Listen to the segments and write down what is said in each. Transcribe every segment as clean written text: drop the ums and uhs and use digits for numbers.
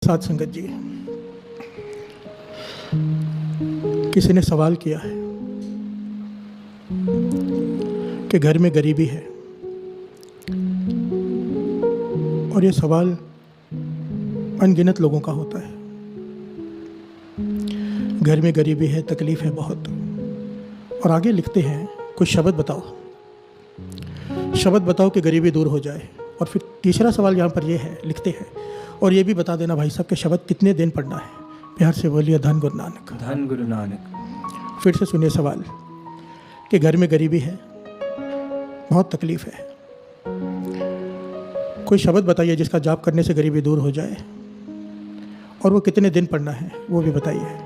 साध संगत जी, किसी ने सवाल किया है कि घर में गरीबी है, और ये सवाल अनगिनत लोगों का होता है। घर में गरीबी है, तकलीफ है बहुत, और आगे लिखते हैं कुछ शब्द बताओ, शब्द बताओ कि गरीबी दूर हो जाए। और फिर तीसरा सवाल यहाँ पर ये है, लिखते हैं, और ये भी बता देना भाई साहब के शब्द कितने दिन पढ़ना है। प्यार से बोलिए धन गुरु नानक, धन गुरु नानक। फिर से सुनिए सवाल कि घर में गरीबी है, बहुत तकलीफ है, कोई शब्द बताइए जिसका जाप करने से गरीबी दूर हो जाए, और वो कितने दिन पढ़ना है वो भी बताइए।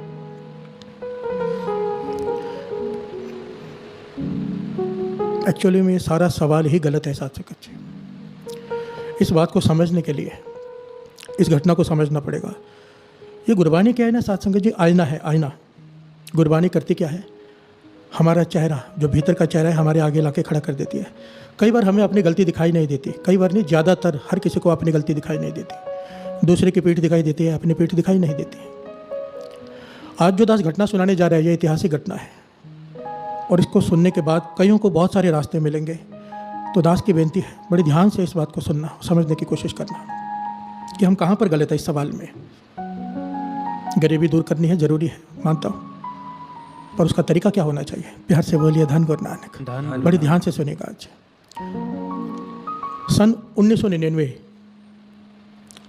एक्चुअली में ये सारा सवाल ही गलत है साथ से। इस बात को समझने के लिए इस घटना को समझना पड़ेगा। ये गुरबानी क्या है ना साथ संगत जी, आईना है। आईना गुरबानी करती क्या है, हमारा चेहरा, जो भीतर का चेहरा है, हमारे आगे लाके खड़ा कर देती है। कई बार हमें अपनी गलती दिखाई नहीं देती, कई बार नहीं, ज़्यादातर हर किसी को अपनी गलती दिखाई नहीं देती। दूसरे की पीठ दिखाई देती है, अपनी पीठ दिखाई नहीं देती। आज जो दास घटना सुनाने जा रहा है, ये ऐतिहासिक घटना है, और इसको सुनने के बाद कईयों को बहुत सारे रास्ते मिलेंगे। तो दास की बेनती है, बड़े ध्यान से इस बात को सुनना, समझने की कोशिश करना कि हम कहाँ पर गलत है इस सवाल में। गरीबी दूर करनी है, जरूरी है, मानता हूँ, पर उसका तरीका क्या होना चाहिए। प्यार से बोलिए धन गुरु नानक। बड़ी ध्यान से सुनेगा। आज सन 1999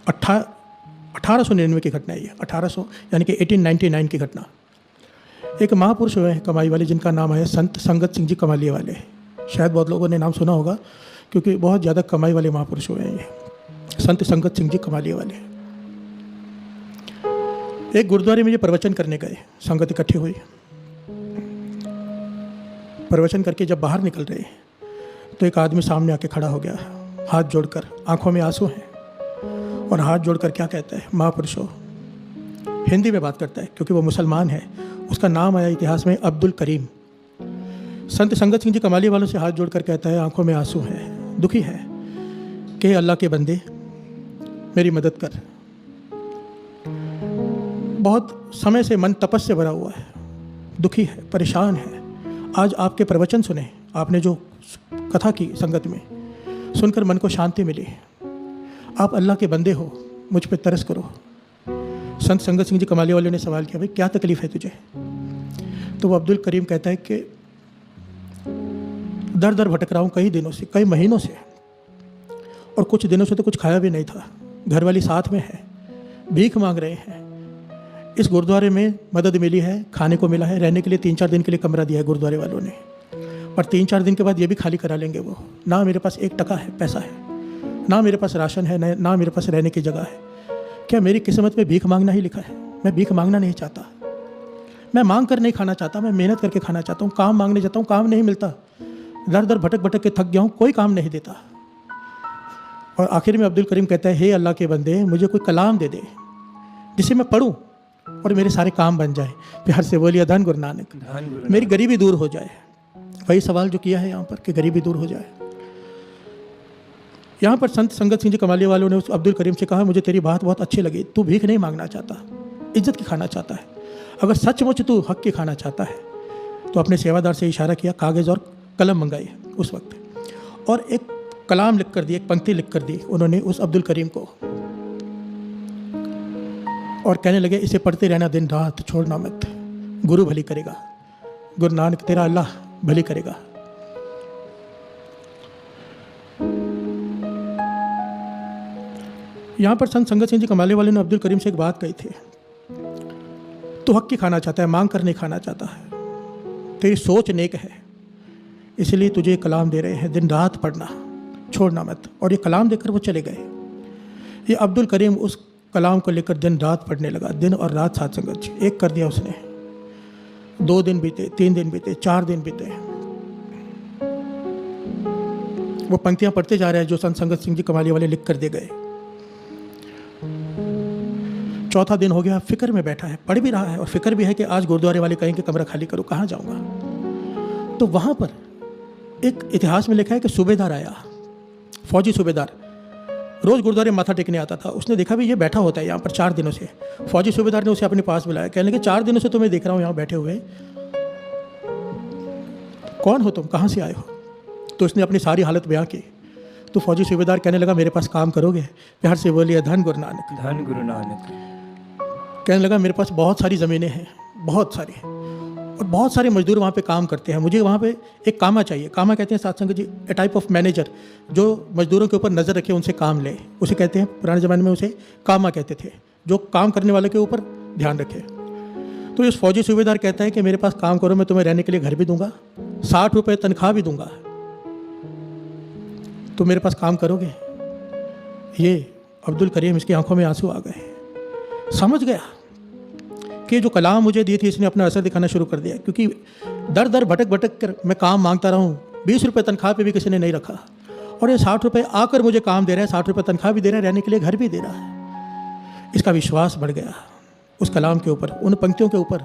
1899 की घटना है ये, 1800 यानी कि 1899 की घटना। एक महापुरुष हुए हैं कमाई वाले, जिनका नाम है संत संगत सिंह जी कमालिये वाले। शायद बहुत लोगों ने नाम सुना होगा, क्योंकि बहुत ज़्यादा कमाई वाले महापुरुष हुए हैं ये, संत संगत सिंह जी कमालिये वाले। एक गुरुद्वारे में ये प्रवचन करने गए, संगत इकट्ठी हुई। प्रवचन करके जब बाहर निकल रहे तो एक आदमी सामने आके खड़ा हो गया, हाथ जोड़कर, आंखों में आंसू हैं, और हाथ जोड़कर क्या कहता है, महापुरुषों, हिंदी में बात करता है क्योंकि वो मुसलमान है। उसका नाम आया इतिहास में अब्दुल करीम। संत संगत सिंह जी कमालिये वालों से हाथ जोड़कर कहता है, आंखों में आंसू है, दुखी है, कि अल्लाह के बंदे मेरी मदद कर। बहुत समय से मन तपस से भरा हुआ है, दुखी है, परेशान है। आज आपके प्रवचन सुने, आपने जो कथा की संगत में, सुनकर मन को शांति मिली। आप अल्लाह के बंदे हो, मुझ पे तरस करो। संत संगत सिंह जी कमालिये वाले ने सवाल किया, भाई क्या तकलीफ है तुझे। तो वो अब्दुल करीम कहता है कि दर दर भटक रहा हूँ कई दिनों से, कई महीनों से, और कुछ दिनों से तो कुछ खाया भी नहीं था। घर वाली साथ में है, भीख मांग रहे हैं। इस गुरुद्वारे में मदद मिली है, खाने को मिला है, रहने के लिए 3-4 दिन के लिए कमरा दिया है गुरुद्वारे वालों ने, पर 3-4 दिन के बाद ये भी खाली करा लेंगे वो। ना मेरे पास 1 टका है, पैसा है, ना मेरे पास राशन है, ना मेरे पास रहने की जगह है। क्या मेरी किस्मत में भीख मांगना ही लिखा है? मैं भीख मांगना नहीं चाहता, मैं मांग कर नहीं खाना चाहता, मैं मेहनत करके खाना चाहता हूँ। काम मांगने जाता हूँ, काम नहीं मिलता, दर दर भटक भटक के थक गया हूँ, कोई काम नहीं देता। और आखिर में अब्दुल करीम कहता है, हे अल्लाह के बंदे, मुझे कोई कलाम दे दे जिसे मैं पढ़ूँ और मेरे सारे काम बन जाए। प्यार से बोलिए धन गुरु नानक, मेरी गरीबी दूर हो जाए। वही सवाल जो किया है यहाँ पर कि गरीबी दूर हो जाए। यहाँ पर संत संगत सिंह जी कमालिये वालों ने उस अब्दुल करीम से कहा, मुझे तेरी बात बहुत अच्छी लगी, तू भीख नहीं मांगना चाहता, इज्जत की खाना चाहता है। अगर सचमुच तू हक की खाना चाहता है तो अपने सेवादार से इशारा किया, कागज़ और कलम मंगाई उस वक्त, और एक कलाम लिख कर दी, एक पंक्ति लिख कर दी उन्होंने उस अब्दुल करीम को, और कहने लगे, इसे पढ़ते रहना दिन रात, छोड़ना मत, गुरु भली करेगा, गुरु नानक तेरा अल्लाह भली करेगा। यहाँ पर संत संगत सिंह जी कमालिये वाले ने अब्दुल करीम से एक बात कही थी, तू हक की खाना चाहता है, मांग कर नहीं खाना चाहता है, तेरी सोच नेक है, इसलिए तुझे कलाम दे रहे हैं, दिन रात पढ़ना, छोड़ना मत। और ये कलाम देकर वो चले गए। ये अब्दुल करीम उस कलाम को लेकर दिन रात पढ़ने लगा, दिन और रात साथ संगत जी, एक कर दिया उसने। 2 दिन बीते, 3 दिन बीते, 4 दिन बीते, वो पंक्तियां पढ़ते जा रहे हैं जो संत संगत सिंह जी कमालिये वाले लिख कर दे गए। 4था दिन हो गया, फिक्र में बैठा है, पढ़ भी रहा है और फिक्र भी है कि आज गुरुद्वारे वाले कहेंगे कमरा खाली करो, कहाँ जाऊँगा। तो वहाँ पर एक इतिहास में लिखा है कि सूबेदार आया, फौजी सूबेदार, रोज़ गुरुद्वारे माथा टेकने आता था। उसने देखा भी ये बैठा होता है यहाँ पर 4 दिनों से। फौजी सूबेदार ने उसे अपने पास बुलाया, कहने लगे 4 दिनों से तुम्हें देख रहा हूँ यहाँ बैठे हुए, कौन हो तुम, कहाँ से आए हो? तो उसने अपनी सारी हालत बयां की। तो फौजी सूबेदार कहने लगा मेरे पास काम करोगे? प्यार से बोलिए धन गुरु नानक। धन गुरु नानक। कहने लगा मेरे पास बहुत सारी ज़मीनें हैं, बहुत सारी, और बहुत सारे मजदूर वहाँ पे काम करते हैं, मुझे वहाँ पे एक कामा चाहिए। कामा कहते हैं साथ जी ए टाइप ऑफ मैनेजर, जो मजदूरों के ऊपर नज़र रखे, उनसे काम ले, उसे कहते हैं, पुराने ज़माने में उसे कामा कहते थे, जो काम करने वाले के ऊपर ध्यान रखे। तो इस फौजी सूबेदार कहता है कि मेरे पास काम करो, मैं तुम्हें रहने के लिए घर भी दूंगा, 60 रुपये तनख्वाह भी दूंगा, तो मेरे पास काम करोगे? ये अब्दुल करीम, इसकी आंखों में आंसू आ गए, समझ गया कि जो कलाम मुझे दी थी इसने अपना असर दिखाना शुरू कर दिया। क्योंकि दर दर भटक भटक कर मैं काम मांगता रहा हूँ, 20 रुपये तनख्वाह पे भी किसी ने नहीं रखा, और ये 60 रुपये आकर मुझे काम दे रहा है, 60 रुपये तनख्वाह भी दे रहा है, रहने के लिए घर भी दे रहा है। इसका विश्वास बढ़ गया उस कलाम के ऊपर, उन पंक्तियों के ऊपर।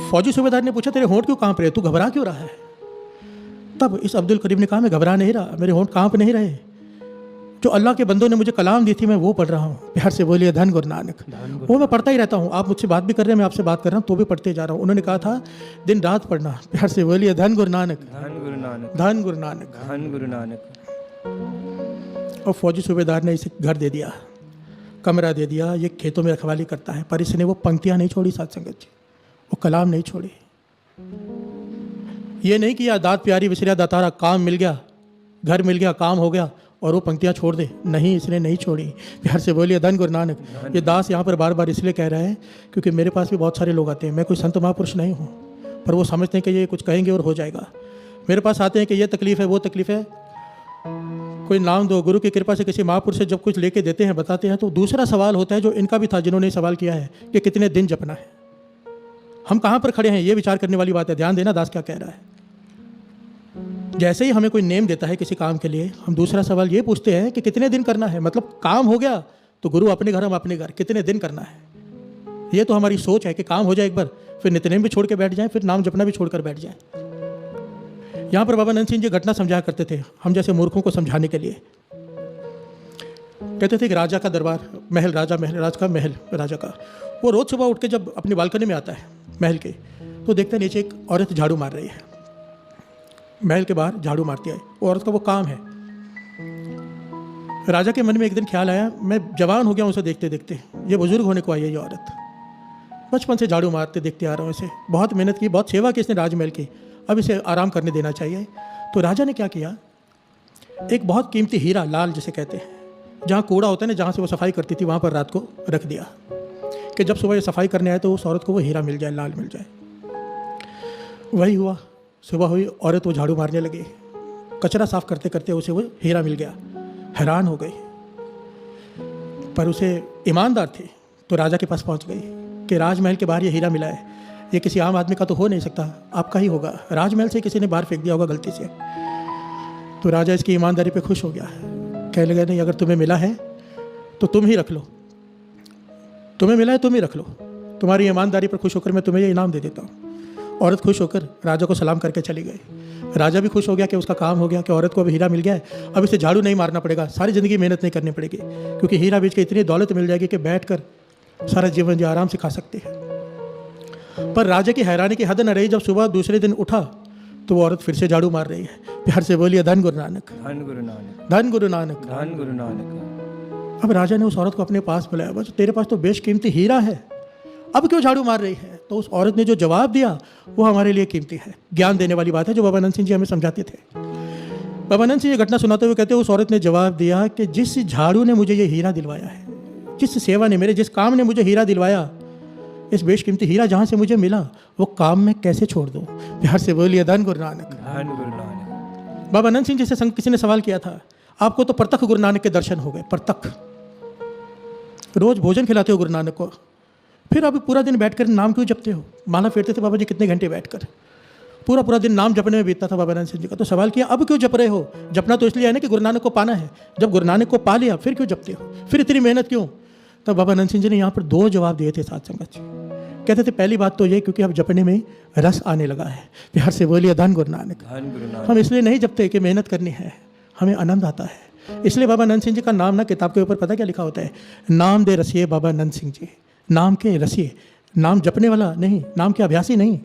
फौजी सूबेदार ने पूछा तेरे होंठ क्यों कांप रहे, तू घबरा क्यों रहा है? तब इस अब्दुल करीम ने कहा मैं घबरा नहीं रहा, मेरे होंठ कांप नहीं रहे, जो अल्लाह के बंदों ने मुझे कलाम दी थी मैं वो पढ़ रहा हूँ। प्यार से बोलिए धन गुरु नानक। वो मैं पढ़ता ही रहता हूँ, आप मुझसे बात भी कर रहे हैं, मैं आपसे बात कर रहा हूँ तो भी पढ़ते जा रहा हूँ। उन्होंने कहा था दिन रात पढ़ना। प्यार से बोलिए धन गुरु नानक। धन गुरु नानक। धन गुरु नानक। धन गुरु नानक। और फौजी सूबेदार ने इसे घर दे दिया, कमरा दे दिया, ये खेतों में रखवाली करता है, पर इसने वो पंक्तियाँ नहीं छोड़ी साथ संगत जी, वो कलाम नहीं छोड़ी। ये नहीं किया दात प्यारी विसरिया दातारा, काम मिल गया, घर मिल गया, काम हो गया और वो पंक्तियाँ छोड़ दे, नहीं, इसने नहीं छोड़ी। प्यार से बोलिए धन गुरु नानक। ये दास यहाँ पर बार बार इसलिए कह रहा है क्योंकि मेरे पास भी बहुत सारे लोग आते हैं, मैं कोई संत महापुरुष नहीं हूँ, पर वो समझते हैं कि ये कुछ कहेंगे और हो जाएगा। मेरे पास आते हैं कि ये तकलीफ़ है, वो तकलीफ़ है, कोई नाम दो, गुरु की कृपा से किसी महापुरुष से जब कुछ लेके देते हैं, बताते हैं, तो दूसरा सवाल होता है जो इनका भी था, जिन्होंने सवाल किया है कि कितने दिन जपना है, हम कहाँ पर खड़े हैं, ये विचार करने वाली बात है। ध्यान देना दास क्या कह रहा है। जैसे ही हमें कोई नेम देता है किसी काम के लिए, हम दूसरा सवाल ये पूछते हैं कि कितने दिन करना है, मतलब काम हो गया तो गुरु अपने घर, हम अपने घर, कितने दिन करना है। ये तो हमारी सोच है कि काम हो जाए एक बार, फिर नित्यनेम भी छोड़ के बैठ जाएं, फिर नाम जपना भी छोड़कर बैठ जाएं। यहाँ पर बाबा नंद सिंह जी घटना समझाया करते थे हम जैसे मूर्खों को समझाने के लिए। कहते थे कि राजा का दरबार, महल, राज का महल, राजा का, वो रोज़ सुबह उठ के जब अपनी बालकनी में आता है महल के, तो देखते नीचे एक औरत झाड़ू मार रही है, महल के बाहर झाड़ू मारती है, वो औरत का वो काम है। राजा के मन में एक दिन ख्याल आया, मैं जवान हो गया उसे देखते देखते, ये बुजुर्ग होने को आई है ये औरत, बचपन से झाड़ू मारते देखते आ रहा हूँ इसे, बहुत मेहनत की, बहुत सेवा की इसने राजमहल की, अब इसे आराम करने देना चाहिए। तो राजा ने क्या किया, एक बहुत कीमती हीरा, लाल जिसे कहते हैं, जहाँ कूड़ा होता है ना, जहाँ से वो सफाई करती थी, वहाँ पर रात को रख दिया कि जब सुबह ये सफाई करने आए तो उस औरत को वो हीरा मिल जाए, लाल मिल जाए। वही हुआ, सुबह हुई, औरत वो झाड़ू मारने लगी, कचरा साफ करते करते उसे वो हीरा मिल गया, हैरान हो गई, पर उसे ईमानदार थी तो राजा के पास पहुंच गई कि राजमहल के बाहर ये हीरा मिला है, ये किसी आम आदमी का तो हो नहीं सकता, आपका ही होगा, राजमहल से किसी ने बाहर फेंक दिया होगा गलती से। तो राजा इसकी ईमानदारी पे खुश हो गया, कहने लगा नहीं, अगर तुम्हें मिला है तो तुम ही रख लो, तुम्हें मिला है तुम ही रख लो, तुम्हारी ईमानदारी पर खुश होकर मैं तुम्हें ये इनाम दे देता हूँ। औरत खुश होकर राजा को सलाम करके चली गई। राजा भी खुश हो गया कि उसका काम हो गया, कि औरत को अब हीरा मिल गया है, अब इसे झाड़ू नहीं मारना पड़ेगा, सारी ज़िंदगी मेहनत नहीं करनी पड़ेगी, क्योंकि हीरा बेच के इतनी दौलत मिल जाएगी कि बैठकर सारा जीवन जो आराम से खा सकते हैं। पर राजा की हैरानी की हद न रही, जब सुबह दूसरे दिन उठा तो वो औरत फिर से झाड़ू मार रही है। प्यार से बोलिए धन गुरु नानक। धन गुरु नानक। धन गुरु नानक। धन गुरु नानक। अब राजा ने उस औरत को अपने पास बुलाया, बस तेरे पास तो बेशकीमती हीरा है, अब क्यों झाड़ू मार रही है? तो उस औरत ने जो जवाब दिया वो हमारे लिए कीमती है, ज्ञान देने वाली बात है, जो बाबा नंद सिंह जी हमें समझाते थे। बाबा नंद सिंह ये घटना सुनाते हुए कहते हैं, उस औरत ने जवाब दिया कि जिस झाड़ू ने मुझे ये हीरा दिलवाया है, जिस सेवा ने, मेरे जिस काम ने मुझे हीरा दिलवाया, इस बेशकीमती हीरा जहाँ से मुझे मिला, वो काम मैं कैसे छोड़ दूँ? प्यार से बोलिए धन गुरु नानक। धन गुरु नानक। बाबा नंद सिंह जी से किसी ने सवाल किया था, आपको तो प्रत्यक्ष गुरु नानक के दर्शन हो गए, प्रत्यक्ष, रोज भोजन खिलाते हो गुरु नानक को, फिर अभी पूरा दिन बैठकर नाम क्यों जपते हो? माला फेरते थे बाबा जी कितने घंटे बैठकर, पूरा दिन नाम जपने में बीतता था बाबा नंद सिंह जी का। तो सवाल किया, अब क्यों जप रहे हो? जपना तो इसलिए है ना कि गुरु नानक को पाना है, जब गुरु नानक को पा लिया फिर क्यों जपते हो, फिर इतनी मेहनत क्यों? तब बाबा नंद सिंह जी ने यहाँ पर 2 जवाब दिए थे साथ संगत जी। कहते थे पहली बात तो ये, क्योंकि अब जपने में रस आने लगा है। प्यार से बोलिए धन गुरु नानक। धन गुरु नानक। हम इसलिए नहीं जपते कि मेहनत करनी है, हमें आनंद आता है, इसलिए बाबा नंद सिंह जी का नाम ना किताब के ऊपर पता क्या लिखा होता है, नाम दे रसिए बाबा नंद सिंह जी। नाम के रसिए, नाम जपने वाला नहीं, नाम के अभ्यासी नहीं,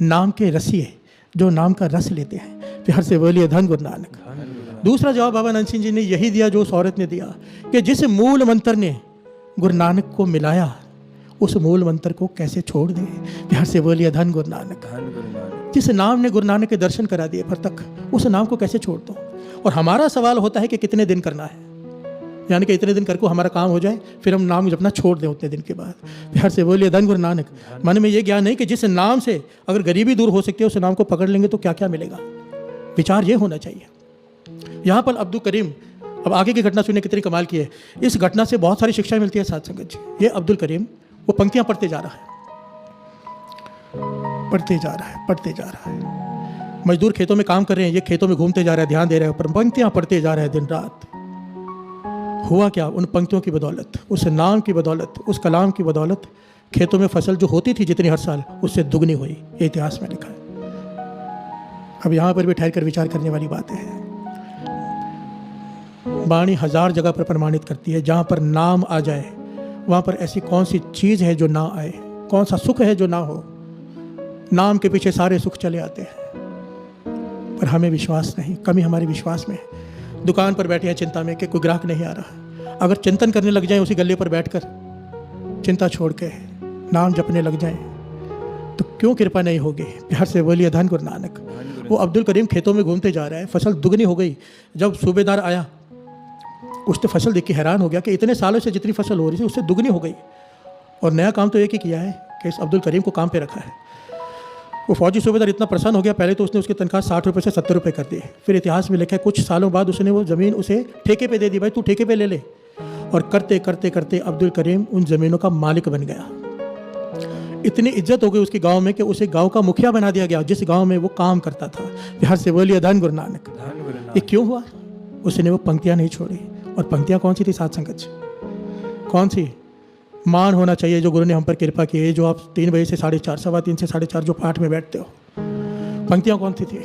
नाम के रसिए, जो नाम का रस लेते हैं। प्यार से बोलिए धन गुरु नानक। दूसरा जवाब बाबा नंद सिंह जी ने यही दिया जो उस औरत ने दिया, कि जिस मूल मंत्र ने गुरु नानक को मिलाया, उस मूल मंत्र को कैसे छोड़ दे। प्यार से बोलिए धन गुरु नानक। धन गुरु नानक। जिस नाम ने गुरु नानक के दर्शन करा दिए पर तक, उस नाम को कैसे छोड़ दो। और हमारा सवाल होता है कि कितने दिन करना है, यानी कि इतने दिन करके हमारा काम हो जाए, फिर हम नाम जपना छोड़ दें उतने दिन के बाद। प्यार से बोलिए धन गुरु नानक। मन में ये ज्ञान नहीं कि जिस नाम से अगर गरीबी दूर हो सकती है, उस नाम को पकड़ लेंगे तो क्या क्या मिलेगा। विचार ये होना चाहिए। यहाँ पर अब्दुल करीम, अब आगे की घटना सुनिए कितनी कमाल की है। इस घटना से बहुत सारी शिक्षा मिलती है साथ संगत जी। ये अब्दुल करीम वो पंक्तियाँ पढ़ते जा रहा है, पढ़ते जा रहा है, पढ़ते जा रहा है। मजदूर खेतों में काम कर रहे हैं, ये खेतों में घूमते जा रहा है, ध्यान दे रहे हैं, पर पंक्तियाँ पढ़ते जा रहे हैं दिन रात। हुआ क्या, उन पंक्तियों की बदौलत, उस नाम की बदौलत, उस कलाम की बदौलत खेतों में फसल जो होती थी जितनी हर साल, उससे दुगनी हुई। ये इतिहास में लिखा है। अब यहाँ पर भी ठहर कर विचार करने वाली बातें हैं। वाणी हजार जगह पर प्रमाणित करती है, जहाँ पर नाम आ जाए वहाँ पर ऐसी कौन सी चीज़ है जो ना आए, कौन सा सुख है जो ना हो। नाम के पीछे सारे सुख चले आते हैं, पर हमें विश्वास नहीं, कमी हमारे विश्वास में है। दुकान पर बैठे हैं चिंता में कि कोई ग्राहक नहीं आ रहा। अगर चिंतन करने लग जाए उसी गल्ले पर बैठकर, चिंता छोड़ के नाम जपने लग जाएं, तो क्यों कृपा नहीं होगी। प्यार से बोलिए धन गुरु नानक। वो अब्दुल करीम खेतों में घूमते जा रहा है, फसल दुगनी हो गई। जब सूबेदार आया, उसने फसल देख के हैरान हो गया कि इतने सालों से जितनी फसल हो रही थी उससे दुगनी हो गई। और नया काम तो एक ही किया है कि इस अब्दुल करीम को काम पे रखा है। वो फौजी सूबेदार इतना प्रसन्न हो गया, पहले तो उसने उसकी तनख्वाह 60 रुपये से 70 रुपये कर दी। फिर इतिहास में लिखा है कुछ सालों बाद उसने वो ज़मीन उसे ठेके पे दे दी, भाई तू ठेके पे ले ले। और करते करते करते अब्दुल करीम उन ज़मीनों का मालिक बन गया। इतनी इज्जत हो गई उसके गांव में कि उसे गांव का मुखिया बना दिया गया, जिस गांव में वो काम करता था। बिहार से बोलिए धन गुरु नानक। ये क्यों हुआ? उसने वो पंक्तियाँ नहीं छोड़ी। और पंक्तियाँ कौन सी थी साथ संगत जी? कौन सी? मान होना चाहिए जो गुरु ने हम पर कृपा की है। जो आप 3 बजे से 4:30, 3:15 से 4:30 जो पाठ में बैठते हो, पंक्तियाँ कौन सी थी?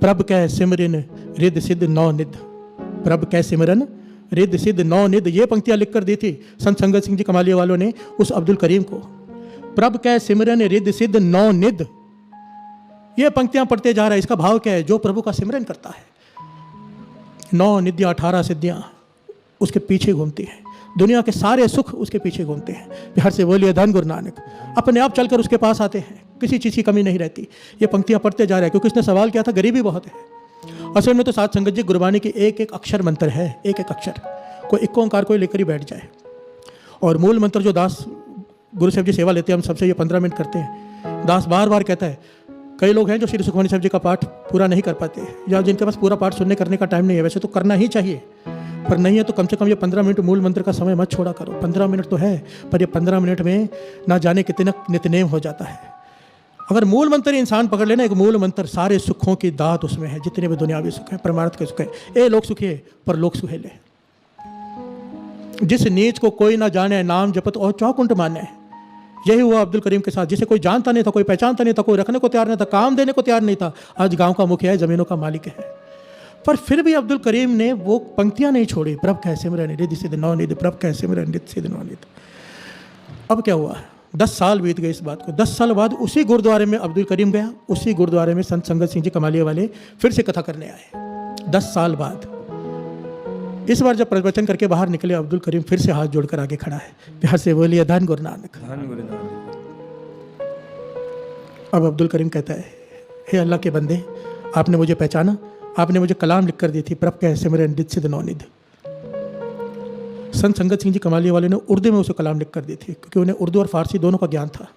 प्रभ कै सिमरन रिद सिद्ध नौ निध, प्रभ कै सिमरन रिद सिद्ध नौ निध। ये पंक्तियाँ लिख कर दी थी संत संगत सिंह जी कमालिया वालों ने उस अब्दुल करीम को। प्रभ कै सिमरन रिद सिद्ध नौ निध, ये पंक्तियाँ पढ़ते जा रहा है। इसका भाव क्या है? जो प्रभु का सिमरन करता है, 9 निधियाँ 18 सिद्धियाँ उसके पीछे घूमती हैं। दुनिया के सारे सुख उसके पीछे घूमते हैं। बिहार से बोलिए धन गुरु नानक। अपने आप चलकर उसके पास आते हैं, किसी चीज़ की कमी नहीं रहती। ये पंक्तियाँ पढ़ते जा रहे हैं क्योंकि उसने सवाल किया था, गरीबी बहुत है। असल में तो साथ संगत जी गुरबानी की एक एक अक्षर मंत्र है, एक एक अक्षर। कोई एक ओंकार कोई लेकर ही बैठ जाए। और मूल मंत्र जो दास गुरु साहब जी सेवा लेते हैं, हम सबसे ये 15 मिनट करते हैं। दास बार बार कहता है, कई लोग हैं जो श्री सुखमनी साहब जी का पाठ पूरा नहीं कर पाते, या जिनके पास पूरा पाठ सुनने करने का टाइम नहीं है। वैसे तो करना ही चाहिए, पर नहीं है तो कम से कम ये 15 मिनट मूल मंत्र का समय मत छोड़ा करो। 15 मिनट तो है, पर ये 15 मिनट में ना जाने कितना नित्यनेम हो जाता है। अगर मूल मंत्र इंसान पकड़ लेना, एक मूल मंत्र, सारे सुखों की दात उसमें है, जितने भी दुनियावी सुख है, परमार्थ के सुख है। ए लोग सुखी पर लोग सुहेले। जिस नीच को कोई ना जाने, नाम जपत और चौकुंट माने। यही हुआ अब्दुल करीम के साथ। जिसे कोई जानता नहीं था, कोई पहचानता नहीं था, कोई रखने को तैयार नहीं था, काम देने को तैयार नहीं था, आज गांव का मुखिया है, जमीनों का मालिक है। पर फिर भी अब्दुल करीम ने वो पंक्तियां नहीं छोड़ी। प्रभ कै सिमरन रिद सिद्ध नौ निध, प्रभ कै सिमरन रिद सिद्ध नौ निध। अब क्या हुआ? 10 साल बीत गए इस बात को। 10 साल बाद उसी गुरुद्वारे में अब्दुल करीम गया, उसी गुरुद्वारे में संत संगत सिंह जी कमालिया वाले फिर से कथा करने आए। 10 साल बाद इस बार जब प्रवचन करके बाहर निकले, अब्दुल करीम फिर से हाथ जोड़कर आगे खड़ा है। बिहार से बोलिए धन गुरु नानक। धन गुरु नानक। अब अब्दुल करीम कहता है, हे अल्लाह के बंदे, आपने मुझे पहचाना, आपने मुझे कलाम लिख कर दी थी, प्रभ कै सिमरन रिद सिद्ध नौ निध। संत संगत सिंह जी कमालिया वाले ने उर्दू में उसे कलाम लिख कर दी थी, क्योंकि उन्हें उर्दू और फारसी दोनों का ज्ञान था।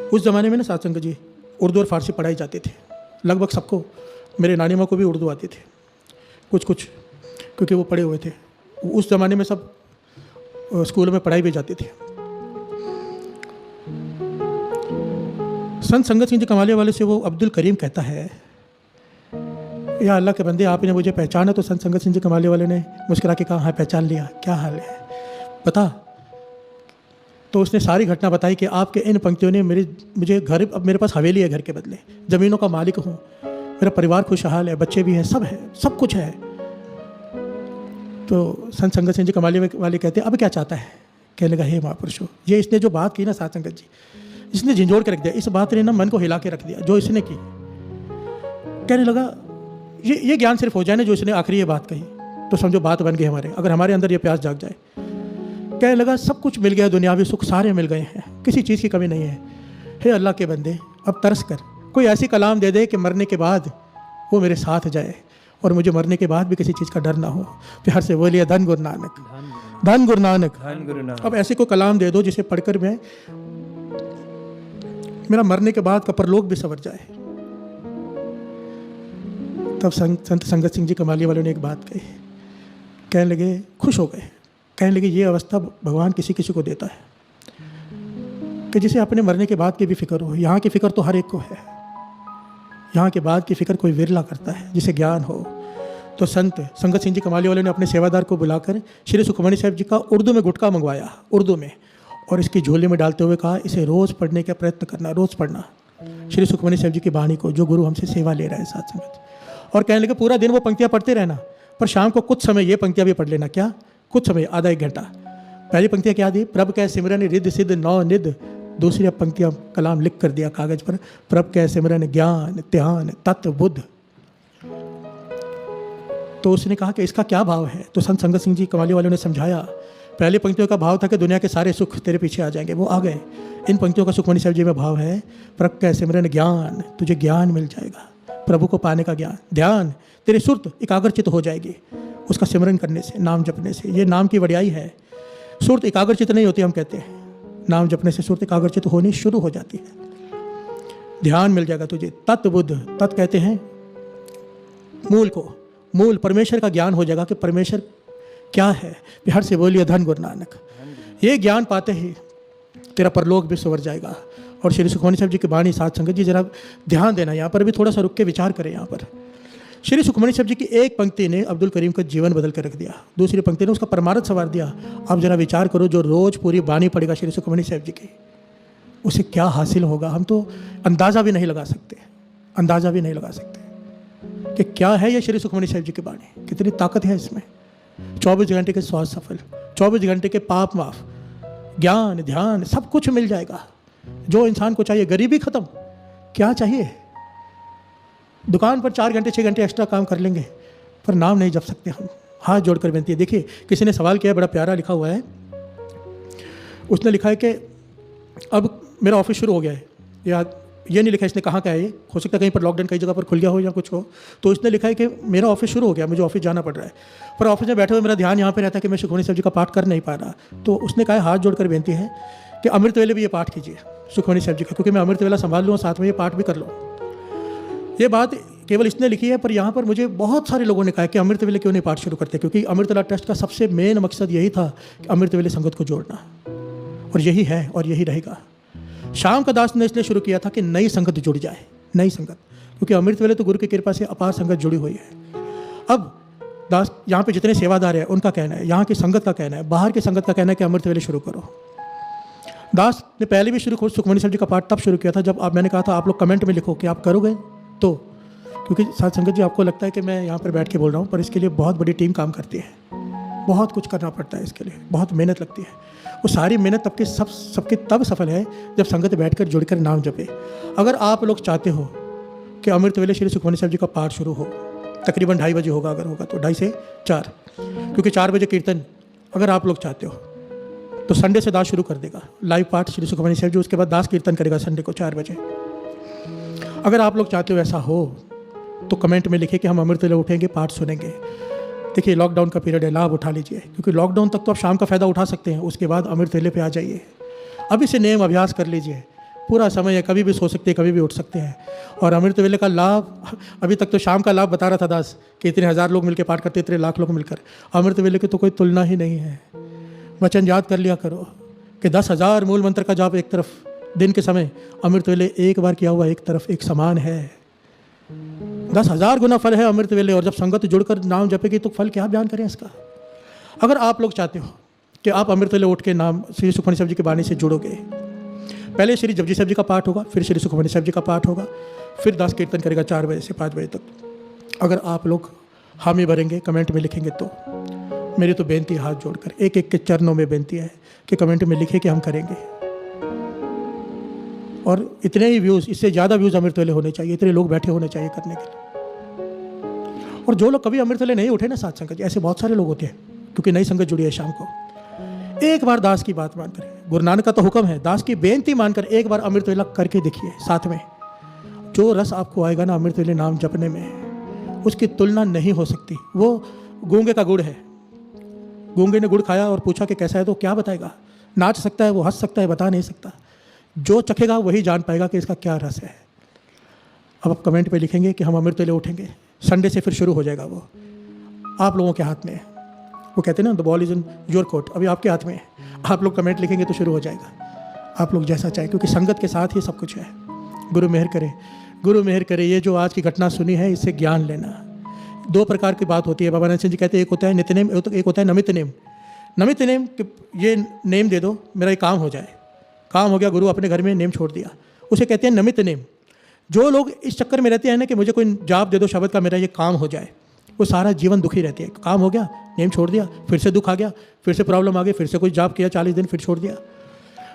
उस ज़माने में ना साथ संगत जी उर्दू और फारसी पढ़ाई जाते थे लगभग सबको। मेरे नानी माँ को भी उर्दू आती थी कुछ कुछ, क्योंकि वो पढ़े हुए थे। उस ज़माने में सब स्कूलों में पढ़ाई भी जाती थी। संत संगत सिंह जी कमालिया वाले से वो अब्दुल करीम कहता है, या अल्लाह के बंदे, आपने मुझे पहचाना? तो संत संगत सिंह जी कमालिया वाले ने मुस्कुरा के कहा, हाँ पहचान लिया, क्या हाल है बता। तो उसने सारी घटना बताई कि आपके इन पंक्तियों ने मुझे घर, अब मेरे पास हवेली है घर के बदले, ज़मीनों का मालिक हूँ, मेरा परिवार खुशहाल है, बच्चे भी हैं, सब है, सब कुछ है। तो संत संगत सिंह जी कमाली वाले कहते हैं अब क्या चाहता है? कहने लगा हे महापुरुषों, ये इसने जो बात की ना साथ संगत जी, इसने झंझोड़ के रख दिया, इस बात ने ना मन को हिला के रख दिया जो इसने की। कहने लगा ये ज्ञान सिर्फ हो जाए ना जो इसने आखिरी ये बात कही तो समझो बात बन गई हमारे, अगर हमारे अंदर ये प्यास जाग जाए। कहने लगा सब कुछ मिल गया, दुनियावी सुख सारे मिल गए हैं, किसी चीज़ की कमी नहीं है। हे अल्लाह के बंदे, अब तरस कर कोई ऐसी कलाम दे दे कि मरने के बाद वो मेरे साथ जाए और मुझे मरने के बाद भी किसी चीज़ का डर ना हो। प्यार से बोलिए धन गुरु नानक, धन गुरु नानक। धन गुरु नानक। अब ऐसे कोई कलाम दे दो जिसे पढ़कर मैं मेरा मरने के बाद का परलोक भी संवर जाए। तब संत संगत सिंह जी कमाली वालों ने एक बात कही, कहने लगे खुश हो गए, कहने लगे ये अवस्था भगवान किसी किसी को देता है कि जिसे अपने मरने के बाद की भी फिक्र हो। यहाँ की फिक्र तो हर एक को है, यहाँ के बाद की फिक्र कोई विरला करता है जिसे ज्ञान हो। तो संत संगत सिंह जी कमाली वाले ने अपने सेवादार को बुलाकर श्री सुखमणी साहिब जी का उर्दू में गुटका मंगवाया, उर्दू में, और इसकी झोली में डालते हुए कहा इसे रोज़ पढ़ने का प्रयत्न करना, रोज़ पढ़ना श्री सुखमणी साहिब जी की बाणी को, जो गुरु हमसे सेवा ले रहा है साथ संगत। और कहने लगे पूरा दिन वो पंक्तियाँ पढ़ते रहना, पर शाम को कुछ समय ये पंक्तियाँ भी पढ़ लेना। क्या? कुछ समय, आधा एक घंटा। पहली पंक्तियाँ क्या दी? प्रभ कै सिमरन रिद्ध सिद्ध नौ निध। दूसरी पंक्तियाँ कलाम लिख कर दिया कागज पर, प्रभ कै सिमरन ज्ञान ध्यान तत्व बुद्ध। तो उसने कहा कि इसका क्या भाव है? तो संत संगत सिंह जी कमाली वालों ने समझाया। पहली पंक्तियों का भाव था कि दुनिया के सारे सुख तेरे पीछे आ जाएंगे, वो आ गए। इन पंक्तियों का सुखमणी साहिब जी में भाव है प्रभ कै सिमरन ज्ञान, तुझे ज्ञान मिल जाएगा, प्रभु को पाने का ज्ञान। ध्यान, तेरी सुरत एकाग्रचित हो जाएगी उसका सिमरन करने से, नाम जपने से। ये नाम की वड़ियाई है। सुरत एकाग्रचित नहीं होती, हम कहते हैं नाम जपने से सुरत एकाग्रचित होनी शुरू हो जाती है। ध्यान मिल जाएगा तुझे। तत्व बुद्ध, तत् कहते हैं मूल को, मूल परमेश्वर का ज्ञान हो जाएगा कि परमेश्वर क्या है। बिहार से बोलिए धन गुरु नानक। ये ज्ञान पाते ही तेरा परलोक भी संवर जाएगा। और श्री सुखमणी साहिब जी की बाणी साथ संगत जी जरा ध्यान देना, यहाँ पर भी थोड़ा सा रुक के विचार करें। यहाँ पर श्री सुखमणी साहिब जी की एक पंक्ति ने अब्दुल करीम का जीवन बदल कर रख दिया, दूसरी पंक्ति ने उसका परमार्थ संवार दिया। आप जरा विचार करो, जो रोज़ पूरी बाणी पढ़ेगा श्री सुखमणी साहिब जी की, उसे क्या हासिल होगा हम तो अंदाज़ा भी नहीं लगा सकते, अंदाज़ा भी नहीं लगा सकते कि क्या है ये श्री सुखमणी साहिब जी की बाणी, कितनी ताकत है इसमें। 24 घंटे के स्वास्थ्य सफल, 24 घंटे के पाप माफ, ज्ञान ध्यान सब कुछ मिल जाएगा जो इंसान को चाहिए। गरीबी खत्म, क्या चाहिए? दुकान पर 4 घंटे 6 घंटे एक्स्ट्रा काम कर लेंगे पर नाम नहीं जप सकते हम। हाथ जोड़कर विनती है। देखिए किसी ने सवाल किया, बड़ा प्यारा लिखा हुआ है, उसने लिखा है कि अब मेरा ऑफिस शुरू हो गया है, या ये नहीं लिखा इसने कहाँ का है, ये हो सकता है कहीं पर लॉकडाउन कई जगह पर खुल गया हो या कुछ हो। तो इसने लिखा है कि मेरा ऑफिस शुरू हो गया, मुझे ऑफिस जाना पड़ रहा है, पर ऑफिस में बैठे हुए मेरा ध्यान यहाँ पे रहता है कि मैं सुखमणी साहिब जी का पाठ कर नहीं पा रहा। तो उसने कहा हाथ जोड़कर विनती है कि अमृत वेले भी ये पाठ कीजिए सुखमणी साहिब जी का, क्योंकि मैं अमृत वेला संभाल लूँ साथ में ये पाठ भी कर लूँ। ये बात केवल इसने लिखी है, पर यहाँ पर मुझे बहुत सारे लोगों ने कहा कि अमृत वेले क्यों नहीं पाठ शुरू करते, क्योंकि अमृत वेला ट्रस्ट का सबसे मेन मकसद यही था कि अमृत वेले संगत को जोड़ना, और यही है और यही रहेगा। शाम का दास ने इसलिए शुरू किया था कि नई संगत जुड़ जाए, नई संगत, क्योंकि अमृत वेले तो गुरु की कृपा से अपार संगत जुड़ी हुई है। अब दास यहाँ पे जितने सेवादार हैं उनका कहना है, यहाँ की संगत का कहना है, बाहर की संगत का कहना है कि अमृत वेले शुरू करो। दास ने पहले भी शुरू सुखमणी साहिब जी का पाठ तब शुरू किया था जब आप, मैंने कहा था आप लोग कमेंट में लिखो कि आप करोगे तो, क्योंकि साथ संगत जी आपको लगता है कि मैं यहाँ पर बैठ के बोल रहा हूँ, पर इसके लिए बहुत बड़ी टीम काम करती है, बहुत कुछ करना पड़ता है इसके लिए, बहुत मेहनत लगती है। वो सारी मेहनत सबके तब सफल है जब संगत बैठकर जुड़कर नाम जपे। अगर आप लोग चाहते हो कि अमृत वेले श्री सुखमणी साहिब जी का पाठ शुरू हो, तकरीबन 2:30 बजे होगा, अगर होगा तो 2:30 से 4, क्योंकि 4 बजे कीर्तन, अगर आप लोग चाहते हो तो संडे से दास शुरू कर देगा लाइव पाठ श्री सुखमणी साहिब जी, उसके बाद दास कीर्तन करेगा संडे को 4 बजे। अगर आप लोग चाहते हो ऐसा हो तो कमेंट में लिखिए कि हम अमृत वेले उठेंगे, पाठ सुनेंगे। देखिए लॉकडाउन का पीरियड है, लाभ उठा लीजिए, क्योंकि लॉकडाउन तक तो आप शाम का फ़ायदा उठा सकते हैं, उसके बाद अमृत वेले पे आ जाइए। अभी से नेम अभ्यास कर लीजिए, पूरा समय है, कभी भी सो सकते हैं, कभी भी उठ सकते हैं। और अमृत वेले का लाभ, अभी तक तो शाम का लाभ बता रहा था दास कि इतने 1000 लोग मिलकर पाठ करते, इतने लाख लोग मिलकर। अमृत वेले की तो कोई तुलना ही नहीं है। वचन याद कर लिया करो कि 10,000 मूल मंत्र का जाप एक तरफ दिन के समय, अमृत वेले एक बार किया हुआ एक तरफ एक समान है। 10,000 गुना फल है अमृत वेले, और जब संगत जुड़कर नाम जपेगी तो फल क्या बयान करें इसका। अगर आप लोग चाहते हो कि आप अमृत वेले उठ के नाम श्री सुखमणी साहिब जी की बाणी से जुड़ोगे, पहले श्री जपजी साहिब जी का पाठ होगा, फिर श्री सुखमणी साहिब जी का पाठ होगा, फिर दास कीर्तन करेगा 4 बजे से 5 बजे तक। अगर आप लोग हामी भरेंगे, कमेंट में लिखेंगे तो मेरी तो बेनती हाथ जोड़कर एक एक के चरणों में बेनती है कि कमेंट में लिखे कि हम करेंगे। और इतने ही व्यूज़, इससे ज़्यादा व्यूज़ अमृत वेले होने चाहिए, इतने लोग बैठे होने चाहिए करने के लिए। और जो लोग कभी अमृत वेले नहीं उठे ना साथ संगत, ऐसे बहुत सारे लोग होते हैं, क्योंकि नई संगत जुड़ी है शाम को। एक बार दास की बात मानकर, गुरु नानक का तो हुक्म है, दास की बेनती मानकर एक बार अमृत वेला करके देखिए साथ में। जो रस आपको आएगा ना अमृत वेले नाम जपने में, उसकी तुलना नहीं हो सकती। वो गूंगे का गुड़ है, गूंगे ने गुड़ खाया और पूछा कि कैसा है, तो क्या बताएगा? नाच सकता है वो, हंस सकता है, बता नहीं सकता। जो चखेगा वही जान पाएगा कि इसका क्या रस है। अब आप कमेंट पे लिखेंगे कि हम अमृत वेले उठेंगे, संडे से फिर शुरू हो जाएगा। वो आप लोगों के हाथ में है। वो कहते हैं ना, the ball is in your court, अभी आपके हाथ में है। आप लोग कमेंट लिखेंगे तो शुरू हो जाएगा, आप लोग जैसा चाहें, क्योंकि संगत के साथ ही सब कुछ है। गुरु मेहर करे, गुरु मेहर करे। ये जो आज की घटना सुनी है, इससे ज्ञान लेना। दो प्रकार की बात होती है। बाबा नानक सिंह जी कहते हैं, एक होता है नित्य नेम, एक होता है नमित नेम। नमित नेम कि ये नेम दे दो, मेरा ये काम हो जाए। काम हो गया, गुरु अपने घर में नेम छोड़ दिया, उसे कहते हैं नमित नेम। जो लोग इस चक्कर में रहते हैं ना कि मुझे कोई जाप दे दो शब्द का, मेरा ये काम हो जाए, वो सारा जीवन दुखी रहते हैं। काम हो गया, नेम छोड़ दिया, फिर से दुख आ गया, फिर से प्रॉब्लम आ गई, फिर से कोई जाप किया 40 दिन, फिर छोड़ दिया।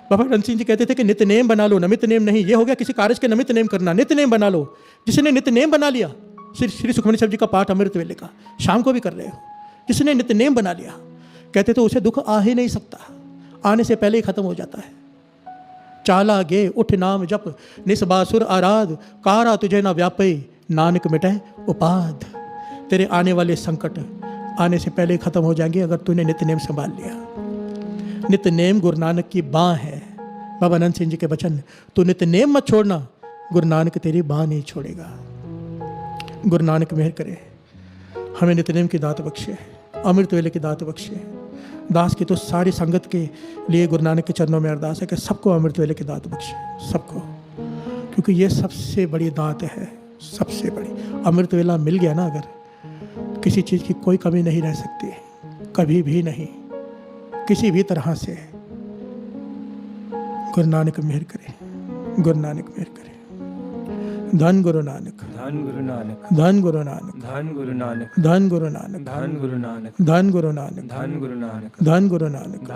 बाबा नानक सिंह जी कहते थे कि नित्य नेम बना लो, नमित नेम नहीं। ये हो गया किसी कार्य के नमित नेम करना, नित्य नेम बना लो। जिसने नित्य नेम बना लिया, श्री सुखमनी साहब जी का पाठ अमृत वेले का शाम को भी कर रहे हो, जिसने नित्य नेम बना लिया, कहते तो उसे दुख आ ही नहीं सकता, आने से पहले ही खत्म हो जाता है। चाला गे उठ नाम जप, निस्बासुर आराध, कारा तुझे ना व्यापे, नानक मिटे उपाध। तेरे आने वाले संकट आने से पहले खत्म हो जाएंगे अगर तूने नित्य नेम संभाल लिया। नित्य नेम गुरु नानक की बाँ है। बाबा नानक सिंह जी के वचन, तू नित्य नेम मत छोड़ना, गुरु नानक तेरी बाँ नहीं छोड़ेगा। गुरु नानक मेहर करे, हमें नित्य नेम की दात बख्शे, अमृत वेले की दात बख्शे। दास की तो सारी संगत के लिए गुरु नानक के चरणों में अरदास है कि सबको अमृत वेले की दात बख्शे, सबको, क्योंकि ये सबसे बड़ी दात है, सबसे बड़ी। अमृत वेला मिल गया ना अगर, किसी चीज़ की कोई कमी नहीं रह सकती, कभी भी नहीं, किसी भी तरह से। गुरु नानक मेहर करे, गुरु नानक मेहर करे। धन गुरु नानक, धन गुरु नानक, धन गुरु नानक, धन गुरु नानक, धन गुरु नानक, धन गुरु नानक, धन गुरु नानक, धन गुरु नानक, धन गुरु नानक।